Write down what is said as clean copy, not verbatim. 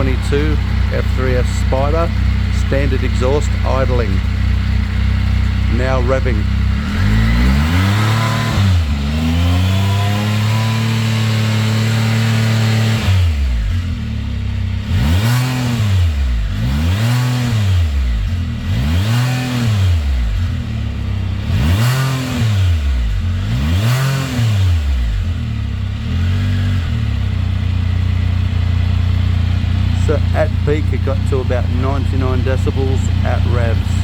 2022 F3S Spyder, standard exhaust idling. Now revving. So at peak it got to about 99 decibels at revs.